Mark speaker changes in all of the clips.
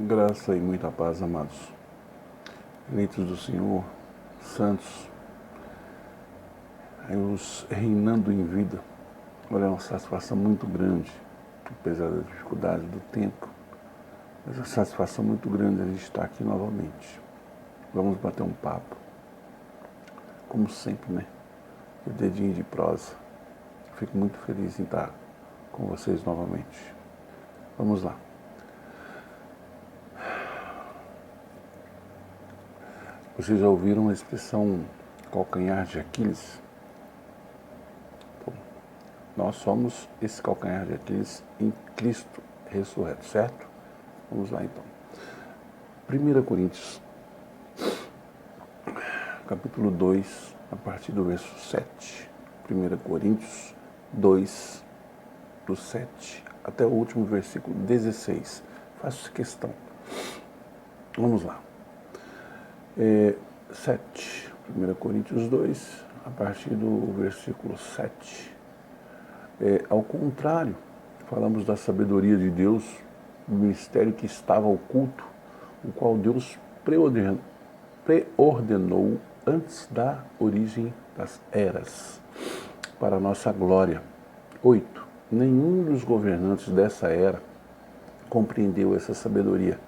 Speaker 1: Graça e muita paz, amados. Eleitos do Senhor, santos, os reinando em vida. Olha, é uma satisfação muito grande, apesar da dificuldade do tempo, mas é uma satisfação muito grande a gente estar aqui novamente. Vamos bater um papo, como sempre, né? O dedinho de prosa. Fico muito feliz em estar com vocês novamente. Vamos lá. Vocês já ouviram a expressão calcanhar de Aquiles? Bom, nós somos esse calcanhar de Aquiles em Cristo ressurreto, certo? Vamos lá então. 1 Coríntios, capítulo 2, a partir do verso 7. 1 Coríntios 2, do 7 até o último versículo 16. Faço questão. Vamos lá. 7. 1 Coríntios 2, a partir do versículo 7. Ao contrário, falamos da sabedoria de Deus, do mistério que estava oculto, o qual Deus preordenou antes da origem das eras, para a nossa glória. 8. Nenhum dos governantes dessa era compreendeu essa sabedoria,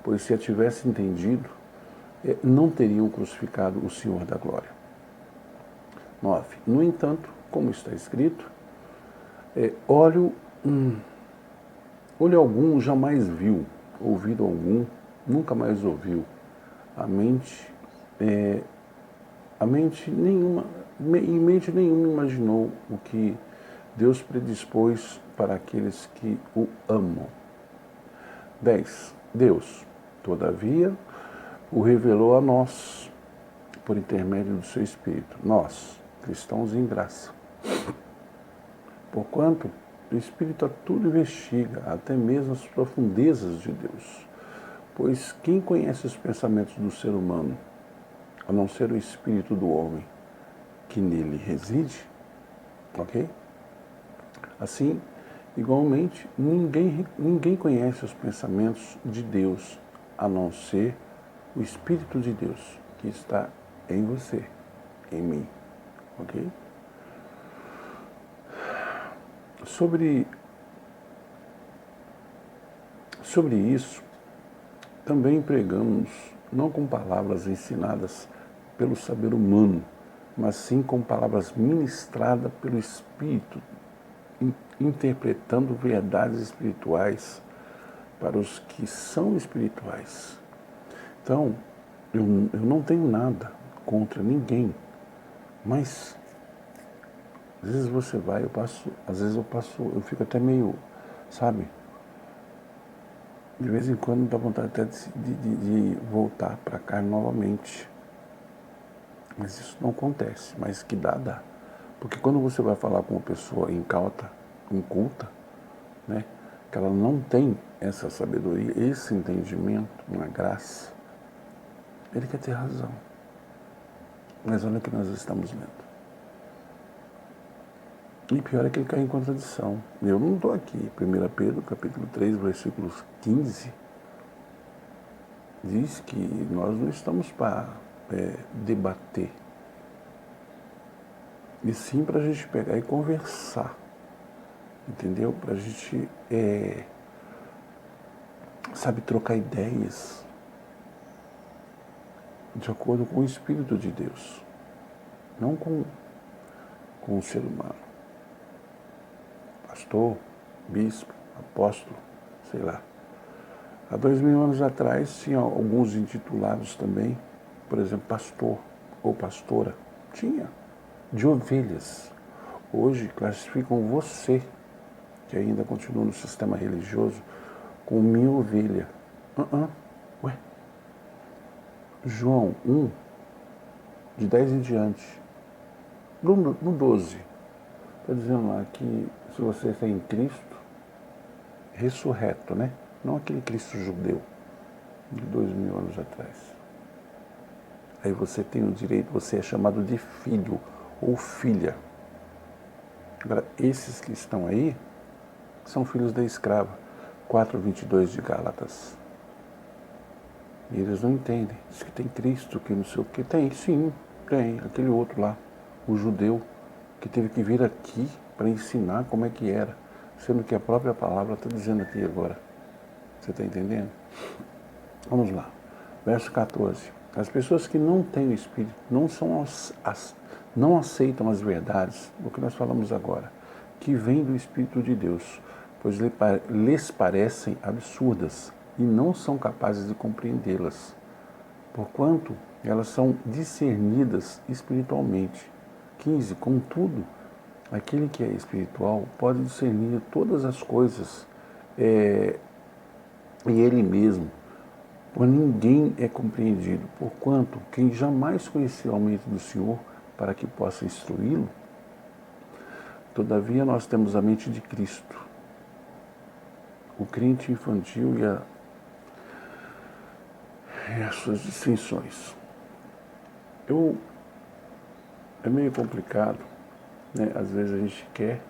Speaker 1: pois se a tivesse entendido, não teriam crucificado o Senhor da glória. 9. No entanto, como está escrito, olho algum jamais viu, ouvido algum nunca mais ouviu, a mente nenhuma imaginou o que Deus predispôs para aqueles que o amam. 10. Deus, todavia, o revelou a nós, por intermédio do seu Espírito, nós, cristãos em graça. Porquanto, o Espírito a tudo investiga, até mesmo as profundezas de Deus. Pois quem conhece os pensamentos do ser humano, a não ser o Espírito do homem, que nele reside? Ok? Assim, igualmente, ninguém conhece os pensamentos de Deus, a não ser o Espírito de Deus, que está em você, em mim. Ok? Sobre isso, também pregamos, não com palavras ensinadas pelo saber humano, mas sim com palavras ministradas pelo Espírito, interpretando verdades espirituais para os que são espirituais. Então, eu não tenho nada contra ninguém, mas às vezes você vai, eu fico até meio, sabe? De vez em quando dá vontade até de voltar para cá novamente. Mas isso não acontece, mas que dá. Porque quando você vai falar com uma pessoa inculta, né, que ela não tem essa sabedoria, esse entendimento, uma graça, ele quer ter razão. Mas olha o que nós estamos lendo. E pior é que ele cai em contradição. Eu não estou aqui. 1 Pedro, capítulo 3, versículos 15, diz que nós não estamos para debater, e sim para a gente pegar e conversar, entendeu? Para a gente, trocar ideias de acordo com o Espírito de Deus, não com o ser humano. Pastor, bispo, apóstolo, sei lá. Há 2000 anos atrás, tinha alguns intitulados também, por exemplo, pastor ou pastora. Tinha, de ovelhas. Hoje classificam você, que ainda continua no sistema religioso, com minha ovelha. Ué? João 1, de 10 em diante. No 12, está dizendo lá que se você está em Cristo, ressurreto, né? Não aquele Cristo judeu, de 2000 anos atrás. Aí você tem o direito, você é chamado de filho ou filha. Agora, esses que estão aí são filhos da escrava. 4:22 de Gálatas. E eles não entendem. Diz que tem Cristo, que não sei o que. Tem, sim, tem. Aquele outro lá, o judeu, que teve que vir aqui para ensinar como é que era. Sendo que a própria palavra está dizendo aqui agora. Você está entendendo? Vamos lá. Verso 14. As pessoas que não têm o Espírito não aceitam as verdades, o que nós falamos agora, que vêm do Espírito de Deus, pois lhes parecem absurdas e não são capazes de compreendê-las, porquanto elas são discernidas espiritualmente. 15. Contudo, aquele que é espiritual pode discernir todas as coisas, e ele mesmo, por ninguém é compreendido, porquanto quem jamais conheceu a mente do Senhor para que possa instruí-lo, todavia nós temos a mente de Cristo. O crente infantil e as suas distinções. É meio complicado, né? Às vezes a gente quer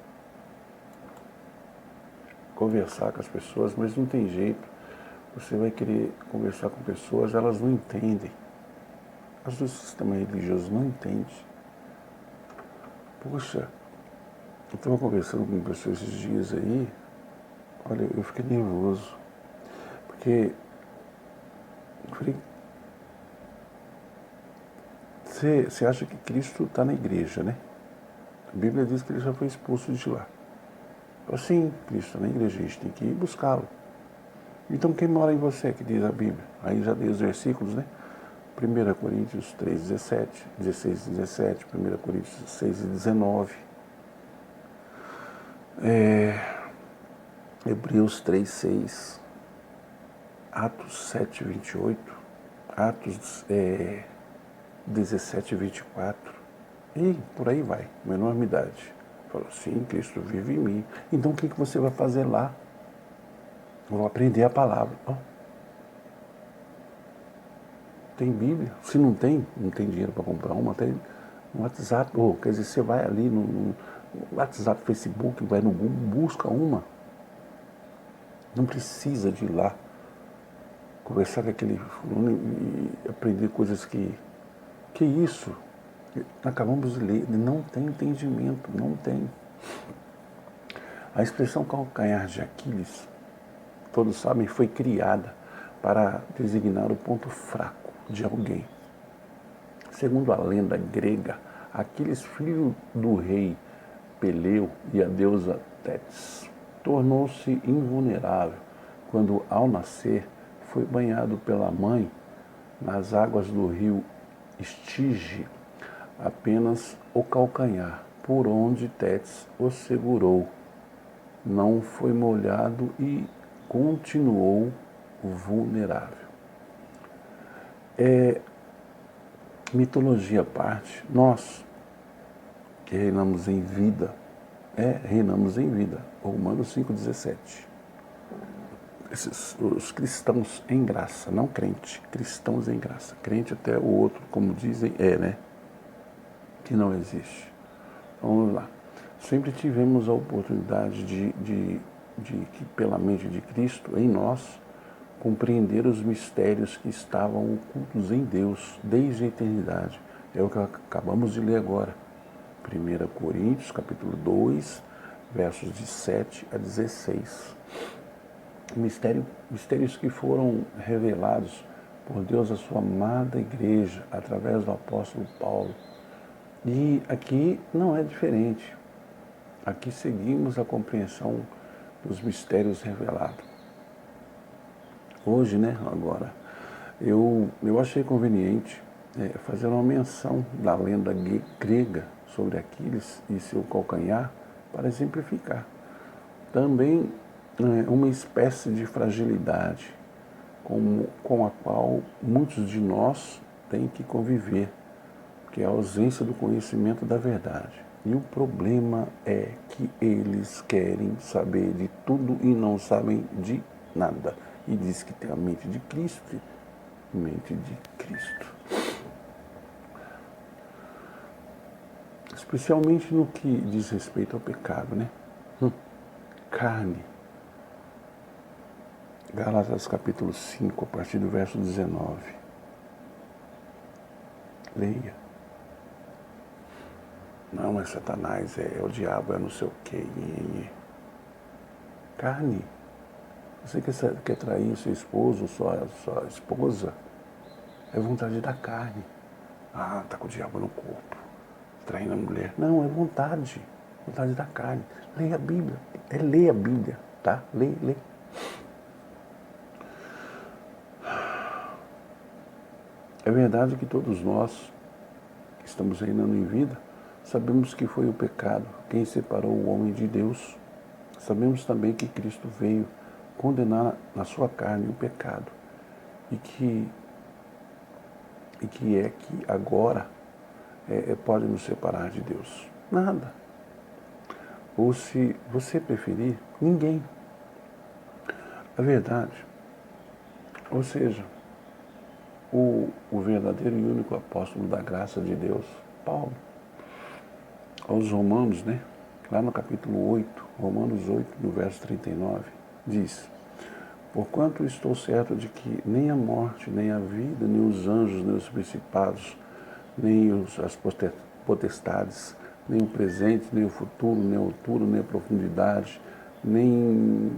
Speaker 1: conversar com as pessoas, mas não tem jeito. Você vai querer conversar com pessoas, elas não entendem. As do sistema religioso não entendem. Poxa, eu estava conversando com pessoas esses dias aí, olha, eu fiquei nervoso. Porque eu falei, você acha que Cristo está na igreja, né? A Bíblia diz que ele já foi expulso de lá. Assim, Cristo está na igreja, a gente tem que ir buscá-lo. Então quem mora em você, que diz a Bíblia? Aí já dei os versículos, né? 1 Coríntios 3, 17, 16 e 17, 1 Coríntios 6 e 19, Hebreus 3, 6, Atos 7, 28, Atos 17, 24, e por aí vai, uma enormidade. Falou, sim, Cristo vive em mim. Então o que você vai fazer lá? Eu vou aprender a palavra. Oh. Tem Bíblia? Se não tem dinheiro para comprar uma, tem no WhatsApp. Quer dizer, você vai ali no WhatsApp, Facebook, vai no Google, busca uma. Não precisa de ir lá conversar com aquele fulano e aprender coisas que isso? Acabamos de ler, não tem entendimento, não tem. A expressão calcanhar de Aquiles, todos sabem, foi criada para designar o ponto fraco de alguém. Segundo a lenda grega, Aquiles, filho do rei Peleu e a deusa Tétis, tornou-se invulnerável quando, ao nascer, foi banhado pela mãe nas águas do rio Estige, apenas o calcanhar, por onde Tétis o segurou. Não foi molhado e continuou vulnerável. Mitologia à parte, nós que reinamos em vida, reinamos em vida. Romanos 5,17. Os cristãos em graça, não crente, cristãos em graça. Crente até o outro, como dizem, né? Que não existe. Vamos lá. Sempre tivemos a oportunidade de que pela mente de Cristo, em nós, compreender os mistérios que estavam ocultos em Deus desde a eternidade. É o que acabamos de ler agora. 1 Coríntios, capítulo 2, versos de 7 a 16. Mistérios que foram revelados por Deus à sua amada igreja, através do apóstolo Paulo. E aqui não é diferente. Aqui seguimos a compreensão dos mistérios revelados. Hoje, né, agora, eu achei conveniente fazer uma menção da lenda grega sobre Aquiles e seu calcanhar para exemplificar. Também uma espécie de fragilidade com a qual muitos de nós têm que conviver, que é a ausência do conhecimento da verdade. E o problema é que eles querem saber de tudo e não sabem de nada. E diz que tem a mente de Cristo, mente de Cristo. Especialmente no que diz respeito ao pecado, né? Carne. Gálatas capítulo 5, a partir do verso 19. Leia. Não, é Satanás, é o diabo, é não sei o quê. Carne. Você quer trair seu esposo, sua esposa, é vontade da carne. Ah, tá com o diabo no corpo, traindo a mulher. Não, é vontade da carne. Leia a Bíblia, ler a Bíblia, tá? Lê. É verdade que todos nós, que estamos reinando em vida, sabemos que foi o pecado quem separou o homem de Deus. Sabemos também que Cristo veio condenar na sua carne o pecado e que agora pode nos separar de Deus. Nada. Ou se você preferir, ninguém. A verdade. Ou seja, o verdadeiro e único apóstolo da graça de Deus, Paulo, aos Romanos, né? Lá no capítulo 8, Romanos 8, no verso 39, diz: porquanto estou certo de que nem a morte, nem a vida, nem os anjos, nem os principados, nem as potestades, nem o presente, nem o futuro, nem a altura, nem a profundidade, nem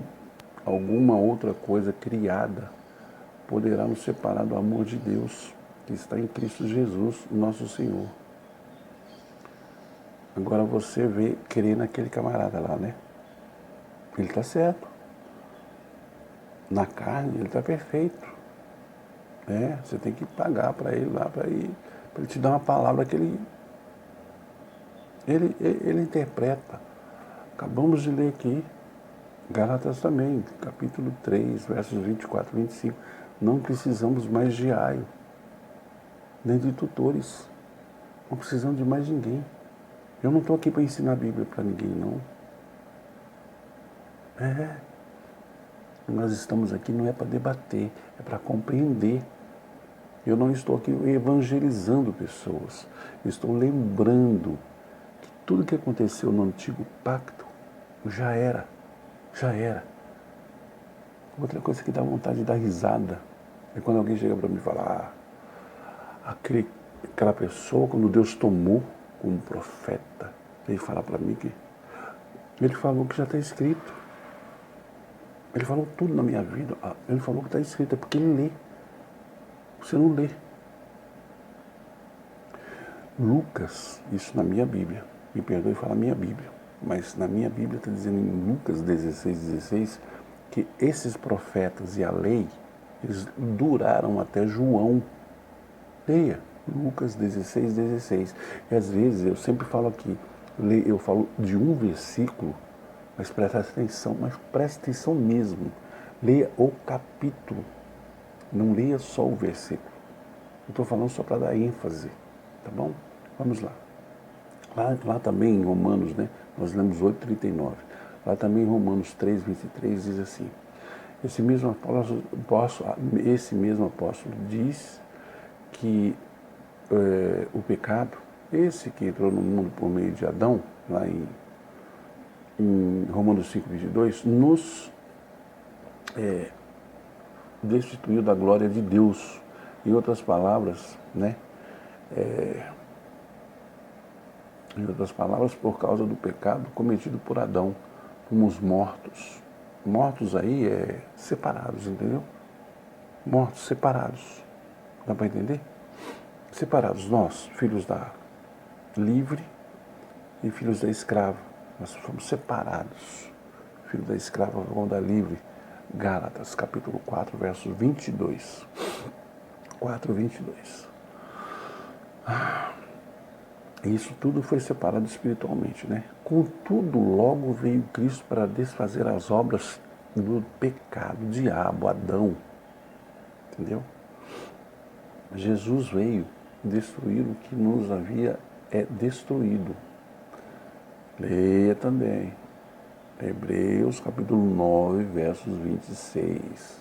Speaker 1: alguma outra coisa criada poderá nos separar do amor de Deus que está em Cristo Jesus, nosso Senhor. Agora você vê querer naquele camarada lá, né? Ele está certo. Na carne ele está perfeito. Você tem que pagar para ele lá, para ele te dar uma palavra que ele interpreta. Acabamos de ler aqui, Gálatas também, capítulo 3, versos 24 e 25. Não precisamos mais de aio, nem de tutores. Não precisamos de mais ninguém. Eu não estou aqui para ensinar a Bíblia para ninguém, não. Nós estamos aqui não é para debater, é para compreender. Eu não estou aqui evangelizando pessoas. Eu estou lembrando que tudo que aconteceu no antigo pacto já era. Outra coisa que dá vontade de dar risada é quando alguém chega para mim e fala: aquela pessoa, quando Deus tomou como profeta, ele fala para mim que ele falou que já está escrito. Ele falou tudo na minha vida. Ele falou que está escrito, é porque ele lê. Você não lê. Lucas, isso na minha Bíblia, me perdoe falar minha Bíblia, mas na minha Bíblia está dizendo em Lucas 16, que esses profetas e a lei, eles duraram até João. Leia, Lucas 16. E às vezes, eu sempre falo aqui, eu falo de um versículo, mas presta atenção mesmo. Leia o capítulo, não leia só o versículo. Eu estou falando só para dar ênfase, tá bom? Vamos lá. Lá também em Romanos, né? Nós lemos 8:39. Lá também em Romanos 3:23 diz assim: esse mesmo apóstolo diz que o pecado, esse que entrou no mundo por meio de Adão, lá em Romanos 5:22, nos destituiu da glória de Deus. Em outras palavras, né? Em outras palavras, por causa do pecado cometido por Adão, fomos mortos. Mortos aí separados, entendeu? Mortos, separados. Dá para entender? Separados, nós, filhos da livre e filhos da escrava. Nós fomos separados. Filho da escrava, filho da livre. Gálatas, capítulo 4, verso 22. 4:22. Isso tudo foi separado espiritualmente, né? Contudo, logo veio Cristo para desfazer as obras do pecado, diabo, Adão. Entendeu? Jesus veio destruir o que nos havia destruído. Leia também. Hebreus capítulo 9, versos 26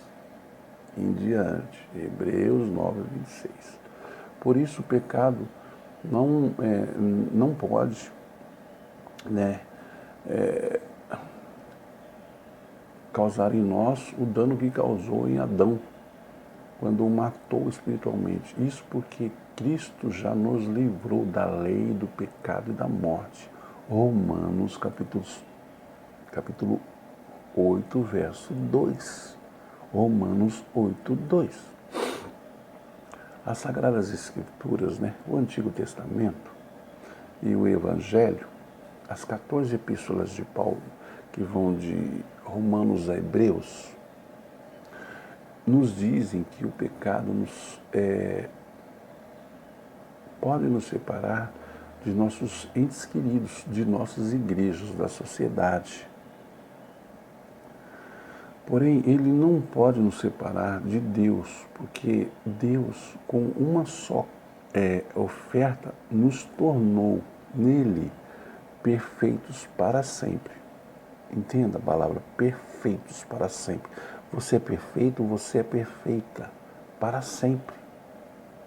Speaker 1: em diante. Hebreus 9:26. Por isso o pecado não pode, né, causar em nós o dano que causou em Adão, quando o matou espiritualmente. Isso porque Cristo já nos livrou da lei, do pecado e da morte. Romanos capítulo 8, verso 2. Romanos 8, 2. As Sagradas Escrituras, né, o Antigo Testamento e o Evangelho, as 14 epístolas de Paulo, que vão de Romanos a Hebreus, nos dizem que o pecado pode nos separar de nossos entes queridos, de nossas igrejas, da sociedade. Porém, ele não pode nos separar de Deus, porque Deus, com uma só oferta, nos tornou nele perfeitos para sempre. Entenda a palavra perfeitos para sempre. Você é perfeito, você é perfeita para sempre.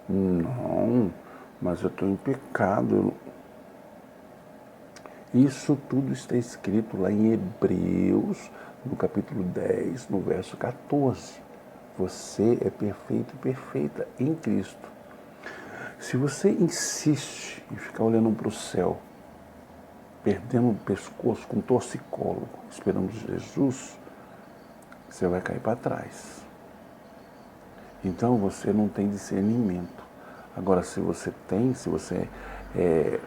Speaker 1: Não, mas eu estou em pecado. Isso tudo está escrito lá em Hebreus, no capítulo 10, no verso 14. Você é perfeito e perfeita em Cristo. Se você insiste em ficar olhando para o céu, perdendo o pescoço com torcicólogo, esperando Jesus, você vai cair para trás. Então você não tem discernimento. Agora, se você é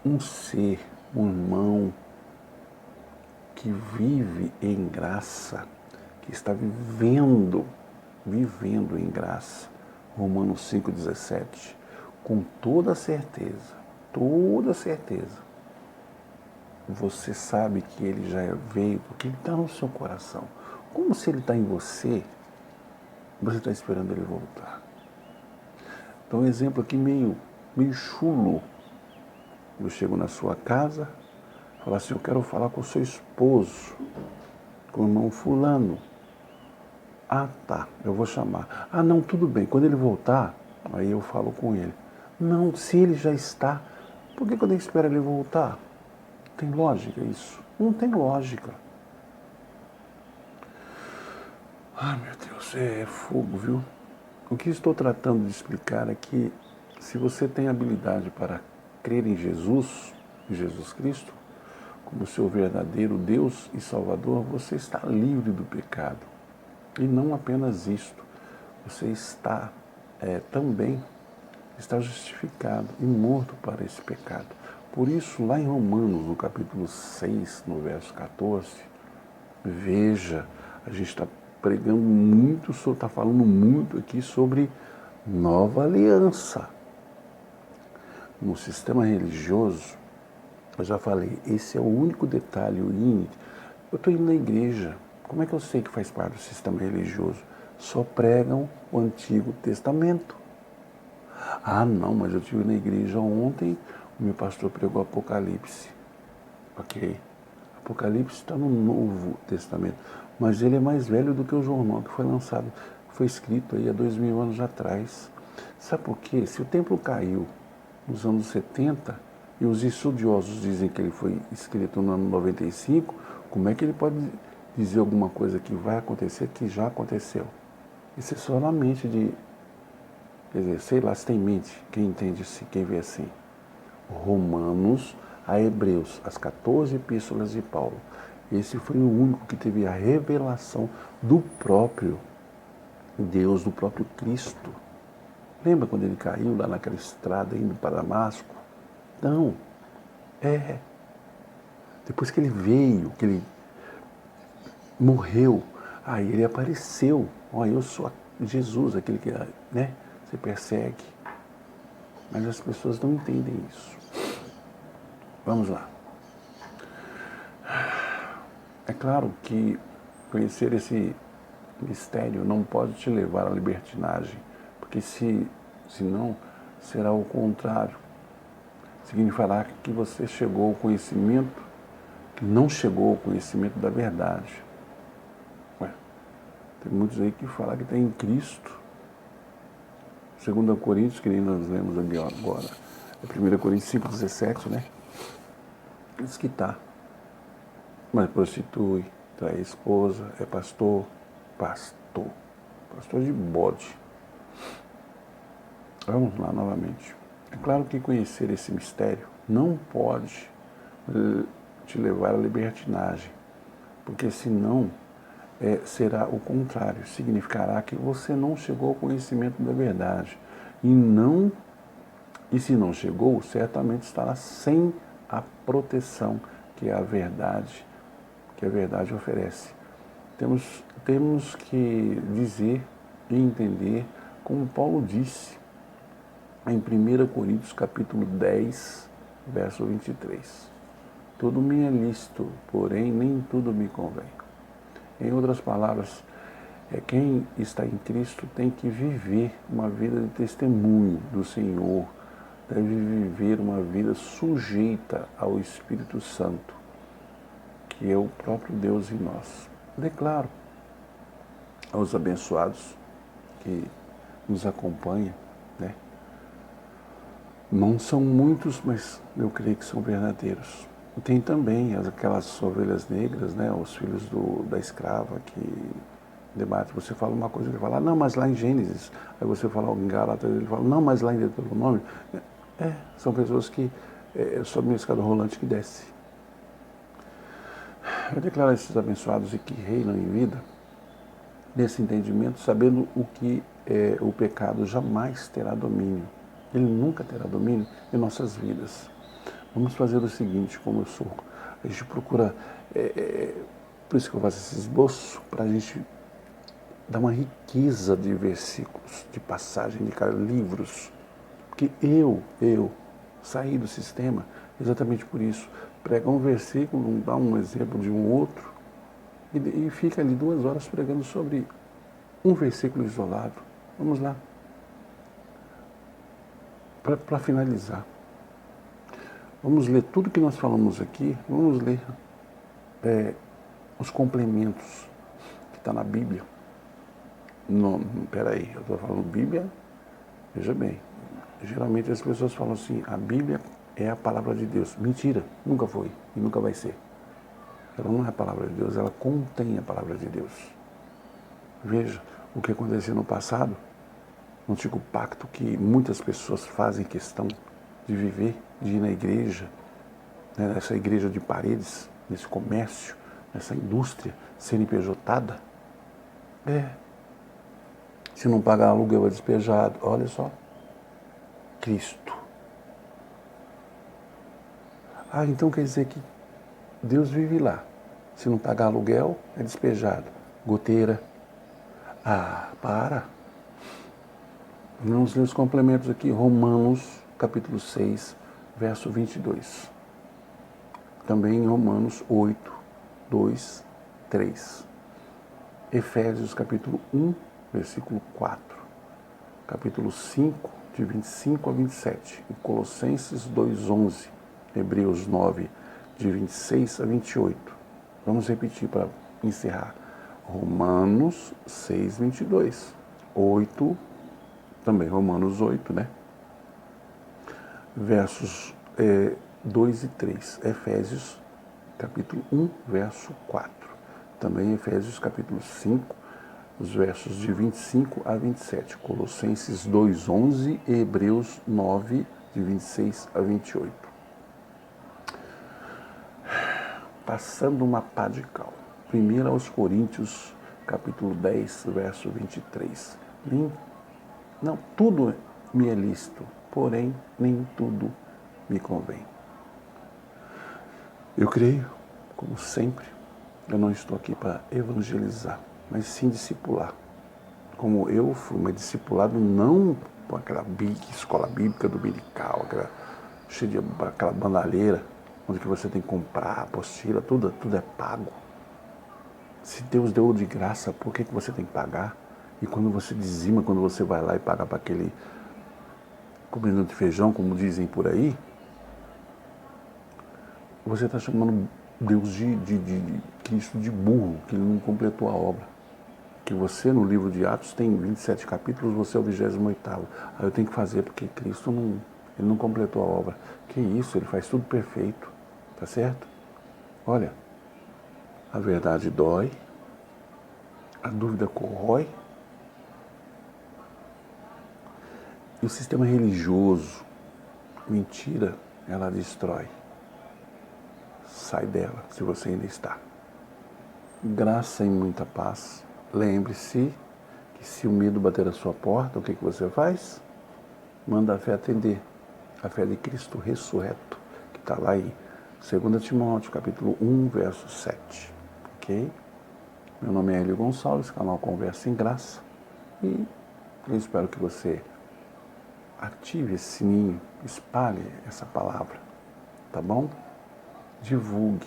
Speaker 1: um ser, um irmão que vive em graça, que está vivendo em graça, Romanos 5,17, com toda certeza, você sabe que ele já veio, porque ele está no seu coração. Como se ele está em você, você está esperando ele voltar. Então, um exemplo aqui meio chulo. Eu chego na sua casa, falo assim, eu quero falar com o seu esposo, com o irmão fulano. Ah, tá, eu vou chamar. Ah, não, tudo bem, quando ele voltar, aí eu falo com ele. Não, se ele já está, por que quando eu espero ele voltar? Tem lógica isso? Não tem lógica. Ai, meu Deus, é fogo, viu? O que estou tratando de explicar é que se você tem habilidade para crer em Jesus Cristo, como seu verdadeiro Deus e Salvador, você está livre do pecado. E não apenas isto, você também está justificado e morto para esse pecado. Por isso, lá em Romanos, no capítulo 6, no verso 14, veja, a gente está pregando muito, está falando muito aqui sobre nova aliança. No sistema religioso, eu já falei, esse é o único detalhe, o índice. Eu estou indo na igreja, como é que eu sei que faz parte do sistema religioso? Só pregam o Antigo Testamento. Ah, não, mas eu estive na igreja ontem, o meu pastor pregou Apocalipse. Ok. Apocalipse está no Novo Testamento, mas ele é mais velho do que o jornal que foi lançado, foi escrito aí há 2000 anos atrás. Sabe por quê? Se o templo caiu nos anos 70 e os estudiosos dizem que ele foi escrito no ano 95, como é que ele pode dizer alguma coisa que vai acontecer que já aconteceu? Isso é só na mente de... Quer dizer, sei lá se tem mente, quem entende assim, quem vê assim. Romanos a Hebreus, as 14 epístolas de Paulo. Esse foi o único que teve a revelação do próprio Deus, do próprio Cristo. Lembra quando ele caiu lá naquela estrada indo para Damasco? Não. Depois que ele veio, que ele morreu, aí ele apareceu. Olha, eu sou Jesus, aquele que, né, você persegue. Mas as pessoas não entendem isso. Vamos lá. É claro que conhecer esse mistério não pode te levar à libertinagem, porque senão será o contrário. Significará que você chegou ao conhecimento, que não chegou ao conhecimento da verdade. Ué, tem muitos aí que falam que está em Cristo. 2 Coríntios, que nem nós lemos ali agora, é 1 Coríntios 5,17, né? Diz que está. mas prostitui, trai a esposa, é pastor, pastor de bode. Vamos lá novamente. É claro que conhecer esse mistério não pode te levar à libertinagem, porque senão será o contrário, significará que você não chegou ao conhecimento da verdade. E se não chegou, certamente estará sem a proteção que a verdade oferece. Temos que dizer e entender, como Paulo disse em 1 Coríntios capítulo 10, verso 23. Tudo me é lícito, porém nem tudo me convém. Em outras palavras, quem está em Cristo tem que viver uma vida de testemunho do Senhor, deve viver uma vida sujeita ao Espírito Santo, que é o próprio Deus em nós. Declaro aos abençoados que nos acompanham, né? Não são muitos, mas eu creio que são verdadeiros. Tem também aquelas ovelhas negras, né? Os filhos da escrava que debate. Você fala uma coisa, ele fala, não, mas lá em Gênesis. Aí você fala em Gálatas, ele fala, não, mas lá em Deuteronômio. São pessoas que sobe uma escada rolante que desce. Eu declaro a esses abençoados e que reinam em vida, nesse entendimento, sabendo o que o pecado jamais terá domínio. Ele nunca terá domínio em nossas vidas. Vamos fazer o seguinte, como eu sou. A gente procura, por isso que eu faço esse esboço, para a gente dar uma riqueza de versículos, de passagem, de livros. Porque eu saí do sistema exatamente por isso. Pregar um versículo, dar um exemplo de um outro, e fica ali 2 horas pregando sobre um versículo isolado. Vamos lá. Para finalizar, vamos ler tudo que nós falamos aqui, vamos ler os complementos que está na Bíblia. Não, peraí, eu estou falando Bíblia, veja bem, geralmente as pessoas falam assim, a Bíblia é a palavra de Deus. Mentira, nunca foi e nunca vai ser. Ela não é a palavra de Deus, ela contém a palavra de Deus. Veja o que aconteceu no passado, no antigo pacto que muitas pessoas fazem questão de viver, de ir na igreja, né, nessa igreja de paredes, nesse comércio, nessa indústria CNPJada. Se não pagar aluguel é despejado. Olha só. Cristo. Então quer dizer que Deus vive lá. Se não pagar aluguel, é despejado. Goteira. Para. Vamos ler os complementos aqui. Romanos, capítulo 6, verso 22. Também em Romanos 8, 2, 3. Efésios, capítulo 1, versículo 4. Capítulo 5, de 25 a 27. E Colossenses 2, 11. Hebreus 9, de 26 a 28. Vamos repetir para encerrar. Romanos 6, 22. 8, também Romanos 8, né? Versos 2 e 3. Efésios, capítulo 1, verso 4. Também Efésios, capítulo 5, os versos de 25 a 27. Colossenses 2, 11 e Hebreus 9, de 26 a 28. Passando uma pá de cal. 1 aos Coríntios, capítulo 10, verso 23. Não, tudo me é lícito, porém nem tudo me convém. Eu creio, como sempre, eu não estou aqui para evangelizar, mas sim discipular. Como eu fui discipulado não por aquela escola bíblica dominical, cheia de aquela bandalheira, onde que você tem que comprar apostila, tudo é pago. Se Deus deu de graça, por que você tem que pagar? E quando você dizima, quando você vai lá e paga para aquele comedor de feijão, como dizem por aí, você está chamando Deus de Cristo de burro, que ele não completou a obra. Que você, no livro de Atos, tem 27 capítulos, você é o 28º. Aí eu tenho que fazer, porque Cristo ele não completou a obra. Que isso, ele faz tudo perfeito, tá certo? Olha, A verdade dói, a dúvida corrói, e o sistema religioso, mentira, ela destrói. Sai dela, se você ainda está. Graça e muita paz. Lembre-se que se o medo bater a sua porta, o que você faz? Manda a fé atender. A fé de Cristo ressurreto, que está lá em 2 Timóteo, capítulo 1, verso 7. Ok? Meu nome é Hélio Gonçalves, canal Conversa em Graça. E eu espero que você ative esse sininho, espalhe essa palavra, tá bom? Divulgue,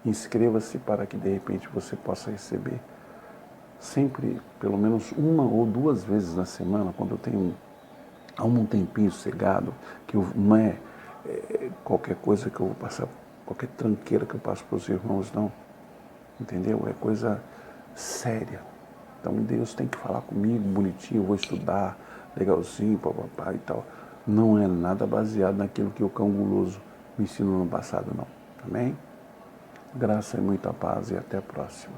Speaker 1: inscreva-se para que de repente você possa receber sempre, pelo menos uma ou duas vezes na semana, quando eu tenho um tempinho sossegado, que não é qualquer coisa que eu vou passar, qualquer tranqueira que eu passo para os irmãos, não. Entendeu? É coisa séria. Então Deus tem que falar comigo bonitinho, eu vou estudar, legalzinho, papapá e tal. Não é nada baseado naquilo que o cão guloso me ensinou no passado, não. Amém? Graça e muita paz e até a próxima.